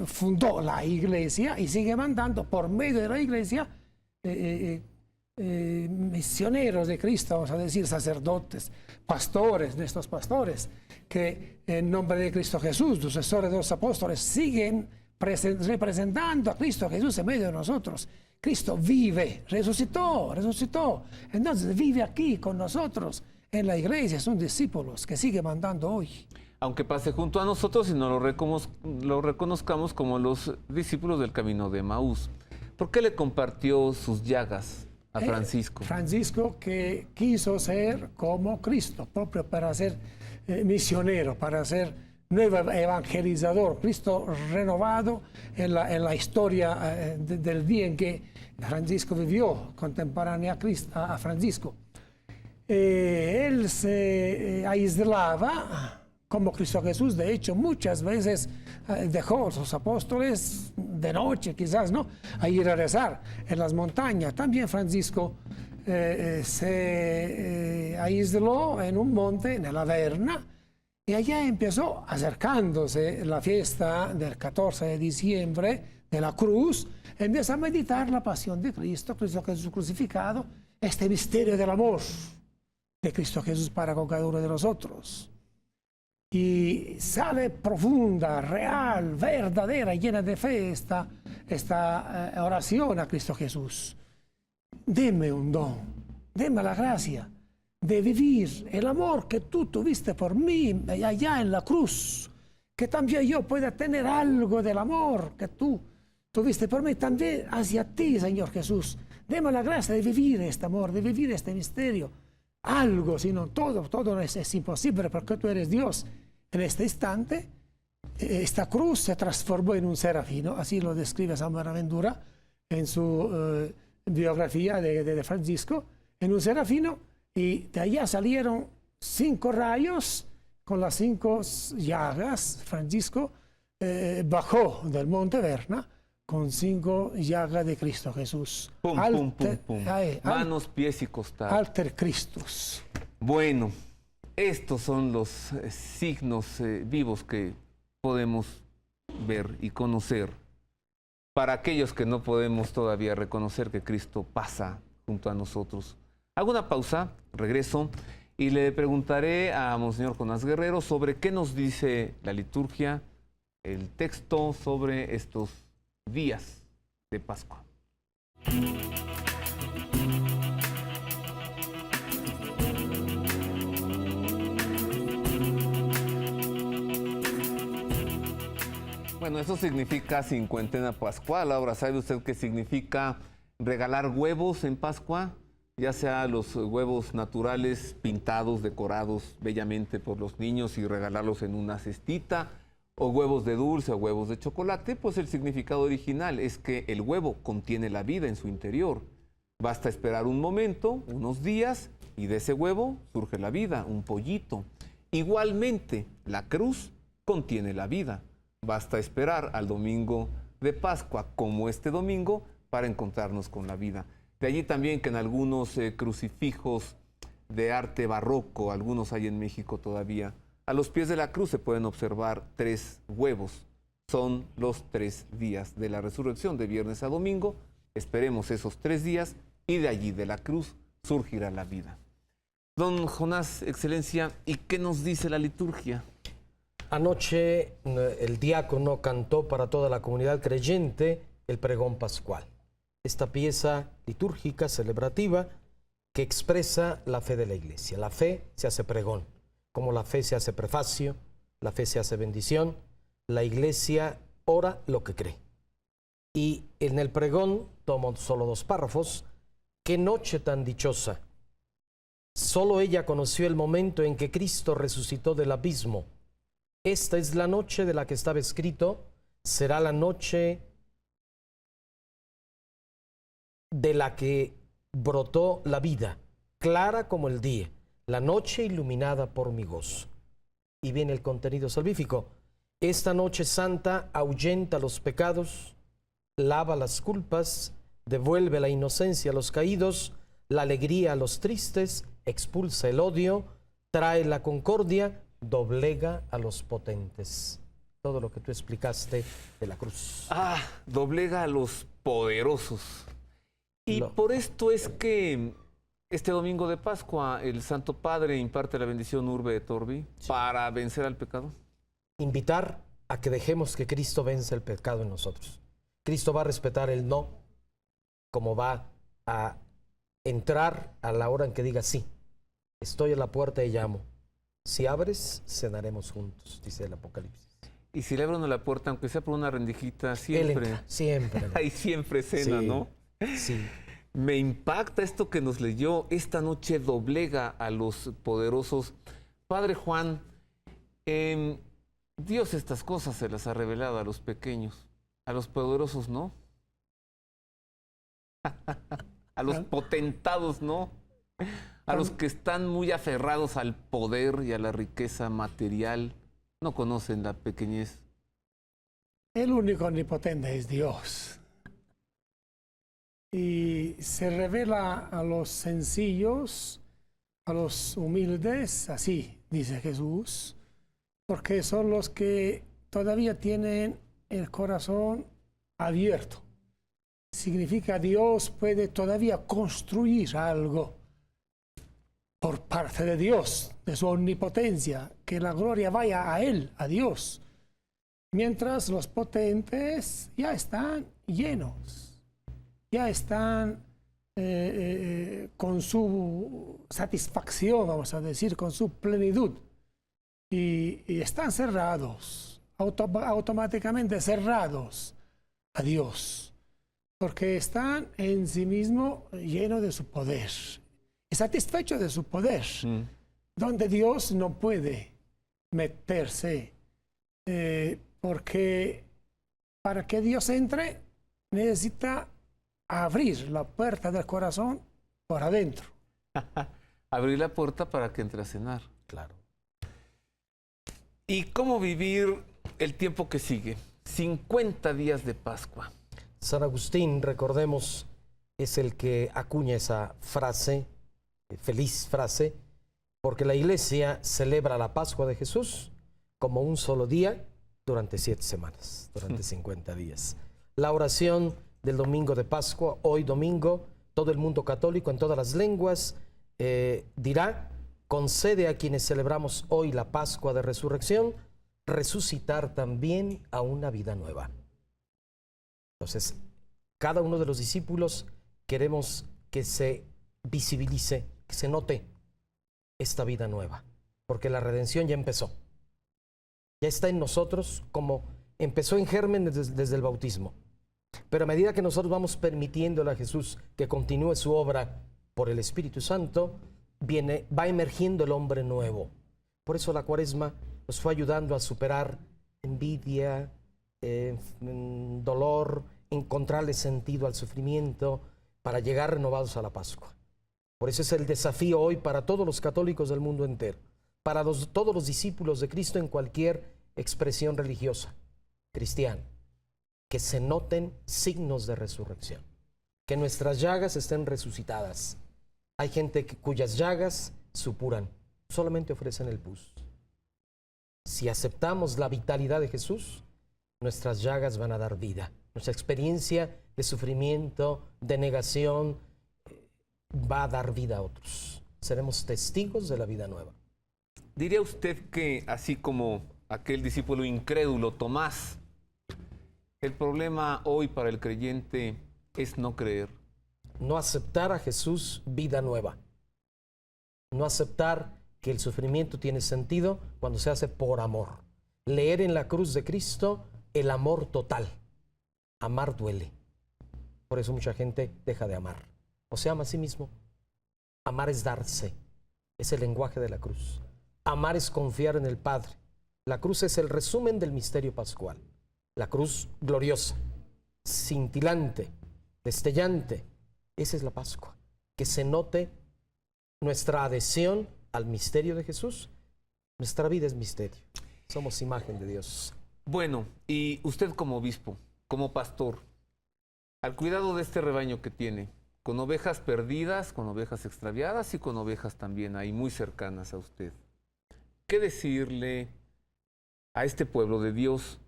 fundó la iglesia y sigue mandando por medio de la iglesia misioneros de Cristo, vamos a decir, sacerdotes, pastores, nuestros pastores, que en nombre de Cristo Jesús, sucesores de los apóstoles, siguen representando a Cristo Jesús en medio de nosotros. Cristo vive, resucitó. Entonces vive aquí con nosotros en la iglesia. Son discípulos que sigue mandando hoy. Aunque pase junto a nosotros y no lo reconozcamos como los discípulos del camino de Emaús. ¿Por qué le compartió sus llagas a Francisco? Francisco, que quiso ser como Cristo, propio para ser misionero, para ser nuevo evangelizador. Cristo renovado en la historia del día en que Francisco vivió, contemporánea a Francisco. Él se aislaba como Cristo Jesús. De hecho, muchas veces dejó a sus apóstoles de noche, quizás, ¿no?, a ir a rezar en las montañas. También Francisco se aisló en un monte, en el Averna, y allá empezó, acercándose la fiesta del 14 de diciembre de la cruz, empieza a meditar la pasión de Cristo, Cristo Jesús crucificado, este misterio del amor de Cristo Jesús para con cada uno de nosotros. Y sale profunda, real, verdadera, llena de fe esta oración a Cristo Jesús. Deme un don, deme la gracia de vivir el amor que tú tuviste por mí allá en la cruz, que también yo pueda tener algo del amor que tú tuviste por mí también hacia ti, Señor Jesús. Deme la gracia de vivir este amor, de vivir este misterio. Algo, sino todo es imposible porque tú eres Dios. En este instante, esta cruz se transformó en un serafino, así lo describe San Buenaventura en su biografía de Francisco, en un serafino, y de allá salieron 5 rayos con las 5 llagas. Francisco bajó del monte Verna con 5 llagas de Cristo Jesús. Pum. Manos, pies y costado. Alter Christus. Bueno, estos son los signos vivos que podemos ver y conocer para aquellos que no podemos todavía reconocer que Cristo pasa junto a nosotros. Hago una pausa, regreso y le preguntaré a Monseñor Jonás Guerrero sobre qué nos dice la liturgia, el texto sobre estos días de Pascua. Bueno, eso significa cincuentena pascual. Ahora, ¿sabe usted qué significa regalar huevos en Pascua? Ya sea los huevos naturales pintados, decorados bellamente por los niños y regalarlos en una cestita, o huevos de dulce o huevos de chocolate, pues el significado original es que el huevo contiene la vida en su interior. Basta esperar un momento, unos días, y de ese huevo surge la vida, un pollito. Igualmente, la cruz contiene la vida. Basta esperar al domingo de Pascua, como este domingo, para encontrarnos con la vida. De allí también que en algunos crucifijos de arte barroco, algunos hay en México todavía, a los pies de la cruz se pueden observar 3 huevos. Son los 3 días de la resurrección, de viernes a domingo. Esperemos esos 3 días y de allí, de la cruz, surgirá la vida. Don Jonás, Excelencia, ¿y qué nos dice la liturgia? Anoche el diácono cantó para toda la comunidad creyente el pregón pascual. Esta pieza litúrgica, celebrativa, que expresa la fe de la Iglesia. La fe se hace pregón. Como la fe se hace prefacio, la fe se hace bendición, la Iglesia ora lo que cree. Y en el pregón, tomo solo 2 párrafos, qué noche tan dichosa. Solo ella conoció el momento en que Cristo resucitó del abismo. Esta es la noche de la que estaba escrito, será la noche de la que brotó la vida, clara como el día, la noche iluminada por mi gozo. Y viene el contenido salvífico. Esta noche santa ahuyenta los pecados, lava las culpas, devuelve la inocencia a los caídos, la alegría a los tristes, expulsa el odio, trae la concordia, doblega a los potentes. Todo lo que tú explicaste de la cruz. Doblega a los poderosos. Y por esto es que este domingo de Pascua el Santo Padre imparte la bendición Urbe et Orbi para vencer al pecado. Invitar a que dejemos que Cristo vence el pecado en nosotros. Cristo va a respetar el no, como va a entrar a la hora en que diga sí. Estoy a la puerta y llamo. Si abres, cenaremos juntos, dice el Apocalipsis. Y si le abren la puerta, aunque sea por una rendijita, siempre. Él entra, siempre. Ahí siempre cena, sí, ¿no? Sí. Me impacta esto que nos leyó. Esta noche doblega a los poderosos. Padre Juan, Dios estas cosas se las ha revelado a los pequeños. A los poderosos, ¿no? A los potentados, ¿no? A los que están muy aferrados al poder y a la riqueza material. No conocen la pequeñez. El único omnipotente es Dios. Y se revela a los sencillos, a los humildes, así dice Jesús, porque son los que todavía tienen el corazón abierto. Significa Dios puede todavía construir algo por parte de Dios, de su omnipotencia, que la gloria vaya a Él, a Dios. Mientras los potentes ya están llenos, ya están con su satisfacción, vamos a decir, con su plenitud. Y están cerrados, automáticamente cerrados a Dios, porque están en sí mismos llenos de su poder. Y satisfecho de su poder, donde Dios no puede meterse, porque para que Dios entre necesita abrir la puerta del corazón por adentro. Abrir la puerta para que entre a cenar. Claro. ¿Y cómo vivir el tiempo que sigue? 50 días de Pascua. San Agustín, recordemos, es el que acuña esa frase, feliz frase, porque la Iglesia celebra la Pascua de Jesús como un solo día durante 7 semanas, durante 50 días. La oración del domingo de Pascua, hoy domingo, todo el mundo católico en todas las lenguas dirá: concede a quienes celebramos hoy la Pascua de Resurrección resucitar también a una vida nueva. Entonces, cada uno de los discípulos queremos que se visibilice, que se note esta vida nueva, porque la redención ya empezó. Ya está en nosotros, como empezó en germen desde el bautismo. Pero a medida que nosotros vamos permitiéndole a Jesús que continúe su obra por el Espíritu Santo, va emergiendo el hombre nuevo. Por eso la Cuaresma nos fue ayudando a superar envidia, dolor, encontrarle sentido al sufrimiento, para llegar renovados a la Pascua. Por eso es el desafío hoy para todos los católicos del mundo entero, para todos los discípulos de Cristo en cualquier expresión religiosa, cristiana, que se noten signos de resurrección, que nuestras llagas estén resucitadas. Hay gente cuyas llagas supuran, solamente ofrecen el pus. Si aceptamos la vitalidad de Jesús, nuestras llagas van a dar vida. Nuestra experiencia de sufrimiento, de negación, va a dar vida a otros. Seremos testigos de la vida nueva. ¿Diría usted que, así como aquel discípulo incrédulo, Tomás, el problema hoy para el creyente es no creer? No aceptar a Jesús vida nueva. No aceptar que el sufrimiento tiene sentido cuando se hace por amor. Leer en la cruz de Cristo el amor total. Amar duele. Por eso mucha gente deja de amar. O se ama a sí mismo. Amar es darse. Es el lenguaje de la cruz. Amar es confiar en el Padre. La cruz es el resumen del misterio pascual. La cruz gloriosa, cintilante, destellante. Esa es la Pascua. Que se note nuestra adhesión al misterio de Jesús. Nuestra vida es misterio. Somos imagen de Dios. Bueno, y usted como obispo, como pastor, al cuidado de este rebaño que tiene, con ovejas perdidas, con ovejas extraviadas y con ovejas también ahí muy cercanas a usted. ¿Qué decirle a este pueblo de Dios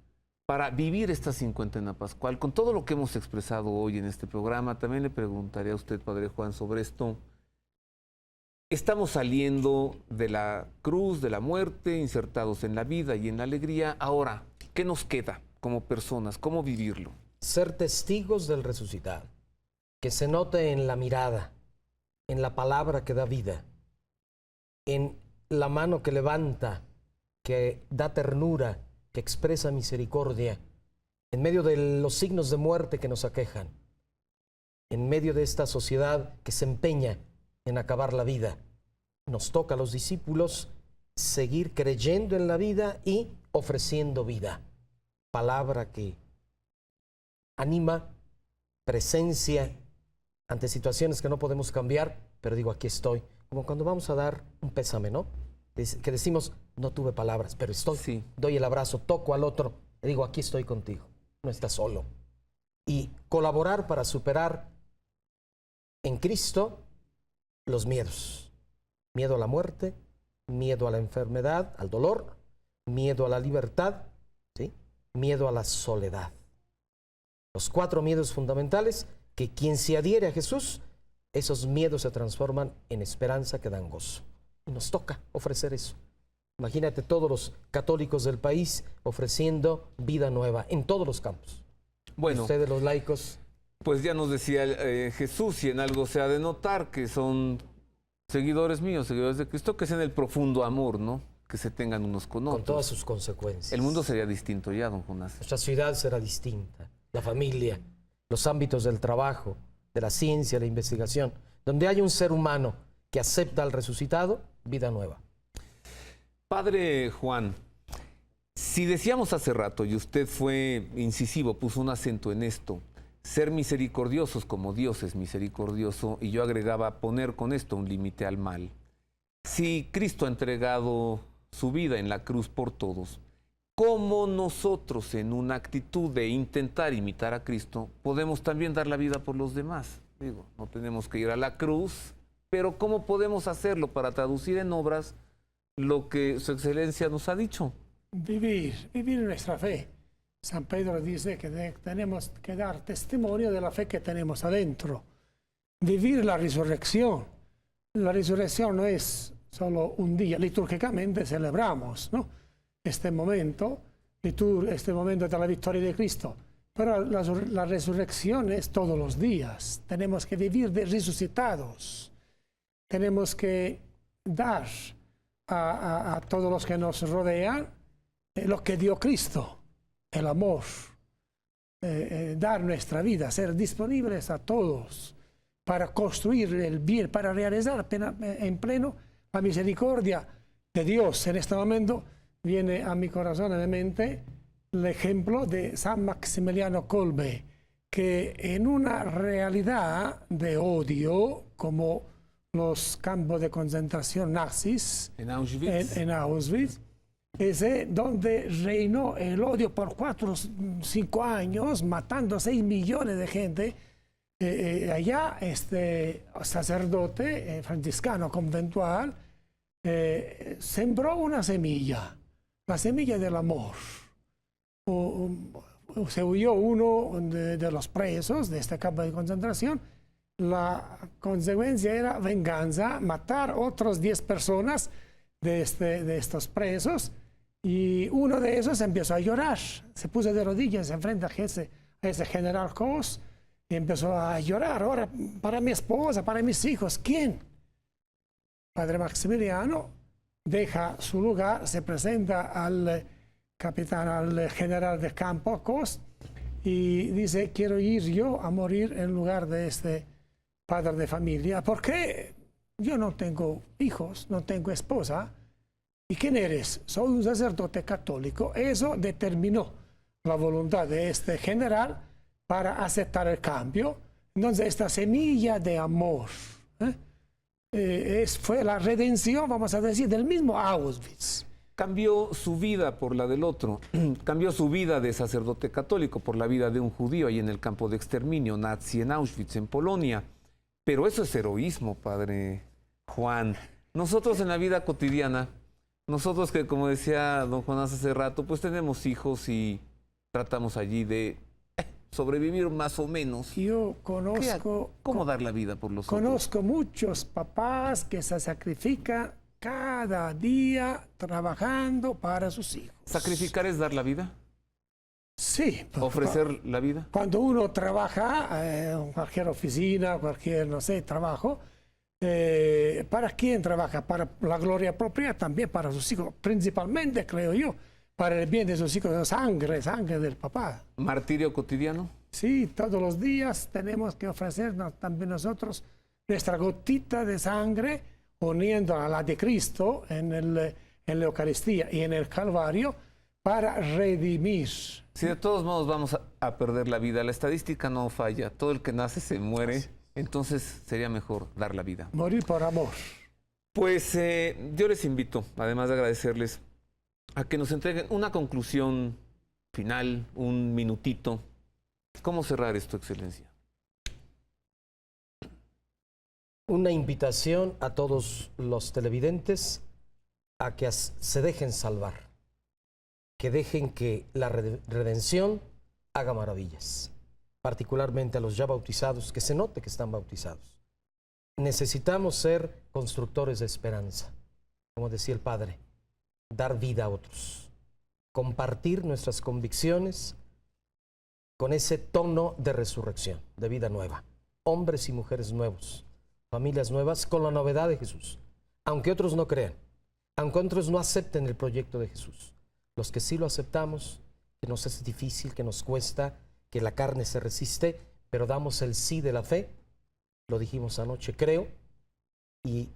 para vivir esta cincuentena pascual? Con todo lo que hemos expresado hoy en este programa, también le preguntaré a usted, Padre Juan, sobre esto. Estamos saliendo de la cruz, de la muerte, insertados en la vida y en la alegría. Ahora, ¿qué nos queda como personas? ¿Cómo vivirlo? Ser testigos del resucitado, que se note en la mirada, en la palabra que da vida, en la mano que levanta, que da ternura, que expresa misericordia, en medio de los signos de muerte que nos aquejan, en medio de esta sociedad que se empeña en acabar la vida. Nos toca a los discípulos seguir creyendo en la vida y ofreciendo vida. Palabra que anima, presencia ante situaciones que no podemos cambiar, pero digo, aquí estoy. Como cuando vamos a dar un pésame, ¿no? Que decimos, no tuve palabras, pero estoy. Sí. Doy el abrazo, toco al otro, le digo, aquí estoy contigo, no estás solo. Y colaborar para superar en Cristo los miedos. Miedo a la muerte, miedo a la enfermedad, al dolor, miedo a la libertad, ¿sí? Miedo a la soledad. Los 4 miedos fundamentales que quien se adhiere a Jesús, esos miedos se transforman en esperanza que dan gozo. Y nos toca ofrecer eso. Imagínate todos los católicos del país ofreciendo vida nueva en todos los campos. Bueno, ustedes los laicos. pues ya nos decía Jesús, y en algo se ha de notar que son seguidores míos, seguidores de Cristo, que es en el profundo amor, ¿no? Que se tengan unos con otros. Con todas sus consecuencias. El mundo sería distinto ya, don Jonás. Nuestra ciudad será distinta. La familia, los ámbitos del trabajo, de la ciencia, la investigación. Donde hay un ser humano que acepta al resucitado, vida nueva. Padre Juan, si decíamos hace rato, y usted fue incisivo, puso un acento en esto, ser misericordiosos como Dios es misericordioso, y yo agregaba poner con esto un límite al mal. Si Cristo ha entregado su vida en la cruz por todos, ¿cómo nosotros, en una actitud de intentar imitar a Cristo, podemos también dar la vida por los demás? Digo, no tenemos que ir a la cruz, pero ¿cómo podemos hacerlo para traducir en obras lo que Su Excelencia nos ha dicho? Vivir nuestra fe. San Pedro dice que tenemos que dar testimonio de la fe que tenemos adentro. Vivir la resurrección. La resurrección no es solo un día, litúrgicamente celebramos, ¿no? Este momento de la victoria de Cristo. Pero la resurrección es todos los días. Tenemos que vivir de resucitados. Tenemos que dar a todos los que nos rodean lo que dio Cristo, el amor. Dar nuestra vida, ser disponibles a todos para construir el bien, para realizar en pleno la misericordia de Dios. En este momento viene a mi corazón, a mi mente, el ejemplo de San Maximiliano Kolbe, que en una realidad de odio, como los campos de concentración nazis, En Auschwitz. en Auschwitz, es donde reinó el odio por 4 o 5 años, matando 6 millones de gente. Allá este sacerdote franciscano conventual sembró una semilla, la semilla del amor. Se huyó uno de los presos de este campo de concentración. La consecuencia era venganza, matar otras 10 personas de estos presos, y uno de esos empezó a llorar, se puso de rodillas enfrente a ese general Kos y empezó a llorar. Ahora, para mi esposa, para mis hijos, ¿quién? Padre Maximiliano deja su lugar, se presenta al capitán, al general de campo Kos, y dice: quiero ir yo a morir en lugar de este padre de familia, porque yo no tengo hijos, no tengo esposa. ¿Y quién eres? Soy un sacerdote católico. Eso determinó la voluntad de este general para aceptar el cambio. Entonces, esta semilla de amor fue la redención, vamos a decir, del mismo Auschwitz. cambió su vida por la del otro, cambió su vida de sacerdote católico por la vida de un judío ahí en el campo de exterminio nazi en Auschwitz, en Polonia. Pero eso es heroísmo, padre Juan. Nosotros en la vida cotidiana, nosotros que, como decía don Jonás hace rato, pues tenemos hijos y tratamos allí de sobrevivir más o menos. Yo conozco, ¿Cómo dar la vida por los otros? conozco muchos papás que se sacrifican cada día trabajando para sus hijos. ¿Sacrificar es dar la vida? Sí. ¿Ofrecer la vida? Cuando uno trabaja en cualquier oficina, cualquier, no sé, trabajo, ¿para quién trabaja? Para la gloria propia, también para sus hijos, principalmente, creo yo, para el bien de sus hijos, sangre del papá. ¿Martirio cotidiano? Sí, todos los días tenemos que ofrecernos también nosotros nuestra gotita de sangre, uniendo a la de Cristo en la Eucaristía y en el Calvario, para redimir. Si de todos modos vamos a perder la vida, la estadística no falla, todo el que nace se muere, entonces sería mejor dar la vida. Morir por amor. Pues yo les invito, además de agradecerles, a que nos entreguen una conclusión final, un minutito. ¿Cómo cerrar esto, Excelencia? Una invitación a todos los televidentes a que se dejen salvar, que dejen que la redención haga maravillas, particularmente a los ya bautizados, que se note que están bautizados. Necesitamos ser constructores de esperanza, como decía el Padre, dar vida a otros, compartir nuestras convicciones con ese tono de resurrección, de vida nueva, hombres y mujeres nuevos, familias nuevas, con la novedad de Jesús, aunque otros no crean, aunque otros no acepten el proyecto de Jesús. Los que sí lo aceptamos, que nos es difícil, que nos cuesta, que la carne se resiste, pero damos el sí de la fe, lo dijimos anoche, creo, y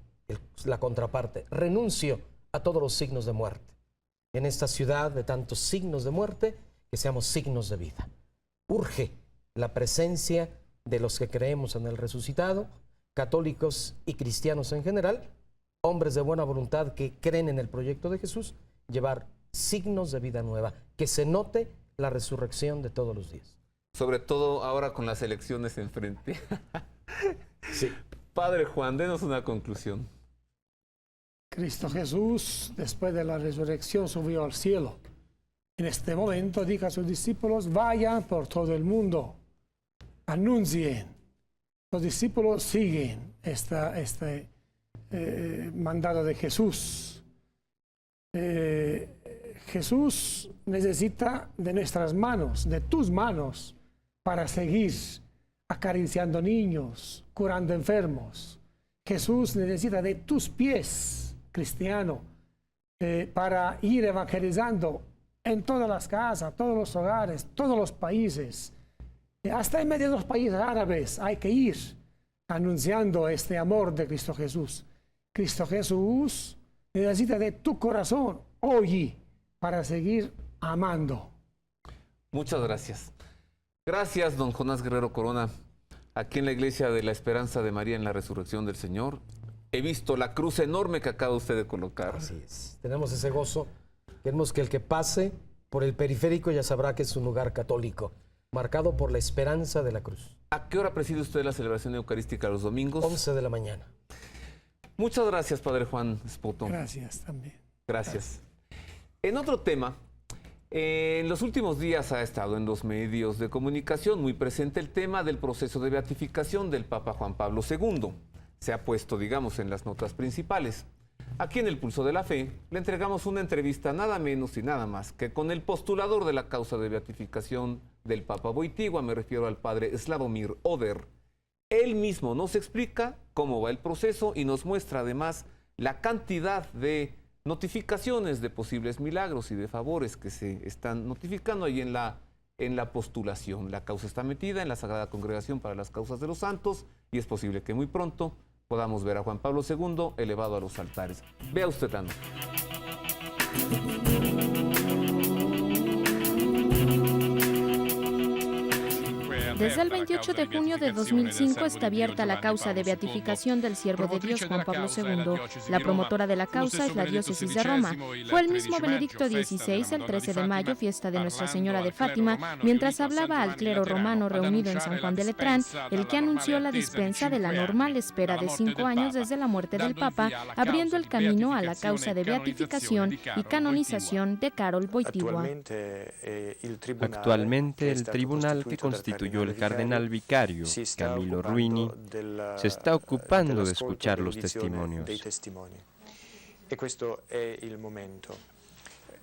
la contraparte, renuncio a todos los signos de muerte. En esta ciudad de tantos signos de muerte, que seamos signos de vida. Urge la presencia de los que creemos en el resucitado, católicos y cristianos en general, hombres de buena voluntad que creen en el proyecto de Jesús, llevar signos de vida nueva, que se note la resurrección de todos los días. Sobre todo ahora con las elecciones enfrente. Sí. Padre Juan, denos una conclusión. Cristo Jesús, después de la resurrección, subió al cielo. En este momento dijo a sus discípulos, vayan por todo el mundo, anuncien. Los discípulos siguen este mandato de Jesús. Jesús necesita de nuestras manos, de tus manos, para seguir acariciando niños, curando enfermos. Jesús necesita de tus pies, cristiano, para ir evangelizando en todas las casas, todos los hogares, todos los países. Hasta en medio de los países árabes hay que ir anunciando este amor de Cristo Jesús. Cristo Jesús necesita de tu corazón hoy para seguir amando. Muchas gracias. Gracias, don Jonás Guerrero Corona. Aquí en la Iglesia de la Esperanza de María en la Resurrección del Señor, he visto la cruz enorme que acaba usted de colocar. Así es. Tenemos ese gozo. Queremos que el que pase por el periférico ya sabrá que es un lugar católico, marcado por la esperanza de la cruz. ¿A qué hora preside usted la celebración eucarística los domingos? 11 de la mañana. Muchas gracias, Padre Juan Espoto. Gracias también. Gracias. En otro tema, en los últimos días ha estado en los medios de comunicación muy presente el tema del proceso de beatificación del Papa Juan Pablo II. Se ha puesto, digamos, en las notas principales. Aquí en El Pulso de la Fe le entregamos una entrevista nada menos y nada más que con el postulador de la causa de beatificación del Papa Wojtyła, me refiero al padre Sławomir Oder. Él mismo nos explica cómo va el proceso y nos muestra además la cantidad de notificaciones de posibles milagros y de favores que se están notificando ahí en la postulación. La causa está metida en la Sagrada Congregación para las Causas de los Santos y es posible que muy pronto podamos ver a Juan Pablo II elevado a los altares. Vea usted la nota. Desde el 28 de junio de 2005 está abierta la causa de beatificación del siervo de Dios Juan Pablo II. La promotora de la causa es la diócesis de Roma. Fue el mismo Benedicto XVI, el 13 de mayo, fiesta de Nuestra Señora de Fátima, mientras hablaba al clero romano reunido en San Juan de Letrán, el que anunció la dispensa de la normal espera de 5 años desde la muerte del Papa, abriendo el camino a la causa de beatificación y canonización de Karol Wojtyła. Actualmente, el tribunal que constituyó el cardenal vicario, Camillo Ruini, se está ocupando de escuchar los testimonios.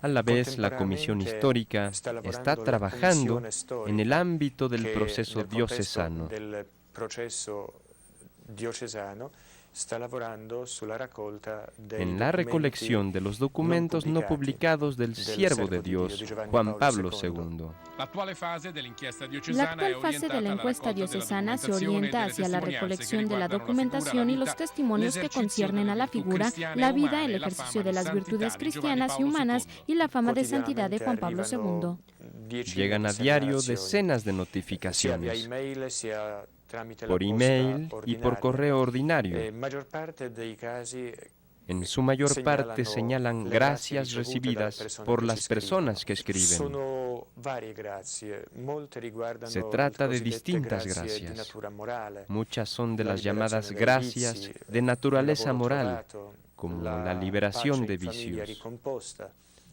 A la vez, la Comisión Histórica está trabajando en el ámbito del proceso diocesano. En la recolección de los documentos no publicados del siervo de Dios, Juan Pablo II. La actual fase de la encuesta diocesana se orienta hacia la recolección de la documentación y los testimonios que conciernen a la figura, la vida, el ejercicio de las virtudes cristianas y humanas y la fama de santidad de Juan Pablo II. Llegan a diario decenas de notificaciones, por email y por correo ordinario. En su mayor parte señalan gracias recibidas por las personas que escriben. Se trata de distintas gracias. Muchas son de las llamadas gracias de naturaleza moral, como la liberación de vicios,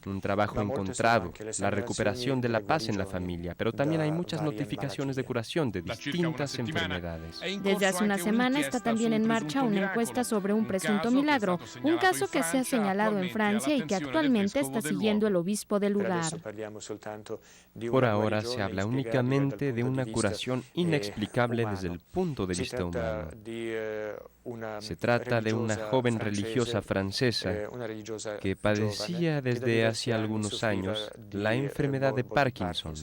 un trabajo encontrado, la recuperación de la paz en la familia, pero también hay muchas notificaciones de curación de distintas enfermedades. Desde hace una semana está también en marcha una encuesta sobre un presunto milagro, un caso que se ha señalado en Francia y que actualmente está siguiendo el obispo del lugar. Por ahora se habla únicamente de una curación inexplicable desde el punto de vista humano. Se trata de una joven religiosa francesa que padecía desde hace algunos años la enfermedad de Parkinson,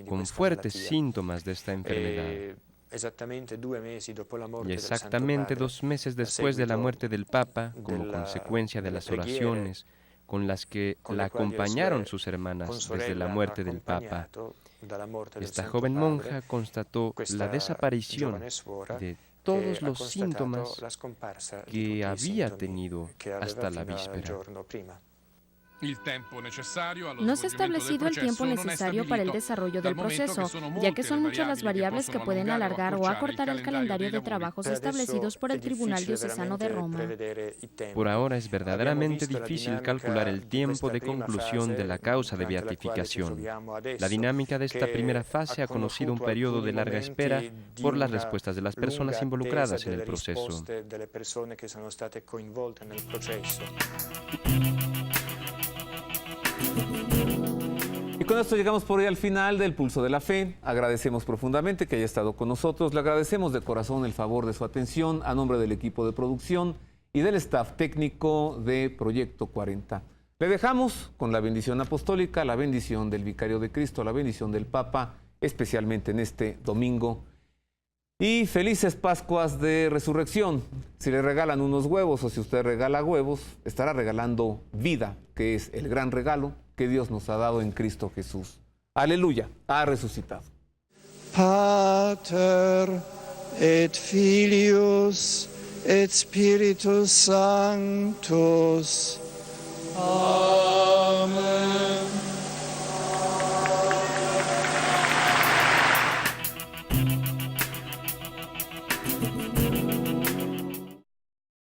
con fuertes síntomas de esta enfermedad. Y exactamente 2 meses después de la muerte del Papa, como consecuencia de las oraciones con las que la acompañaron sus hermanas desde la muerte del Papa, esta joven monja constató la desaparición de todos los síntomas que había tenido hasta la víspera. No se ha establecido el tiempo necesario para el desarrollo del proceso, ya que son muchas las variables que pueden alargar o acortar el calendario de trabajos establecidos por el Tribunal Diocesano de Roma. Por ahora es verdaderamente difícil calcular el tiempo de conclusión de la causa de beatificación. La dinámica de esta primera fase ha conocido un periodo de larga espera por las respuestas de las personas involucradas en el proceso. Y con esto llegamos por hoy al final del Pulso de la Fe. Agradecemos profundamente que haya estado con nosotros. Le agradecemos de corazón el favor de su atención a nombre del equipo de producción y del staff técnico de Proyecto 40. Le dejamos con la bendición apostólica, la bendición del Vicario de Cristo, la bendición del Papa, especialmente en este domingo. Y felices Pascuas de Resurrección. Si le regalan unos huevos o si usted regala huevos, estará regalando vida, que es el gran regalo que Dios nos ha dado en Cristo Jesús. Aleluya, ha resucitado. Pater et Filius et Spiritus Sanctus. Amen.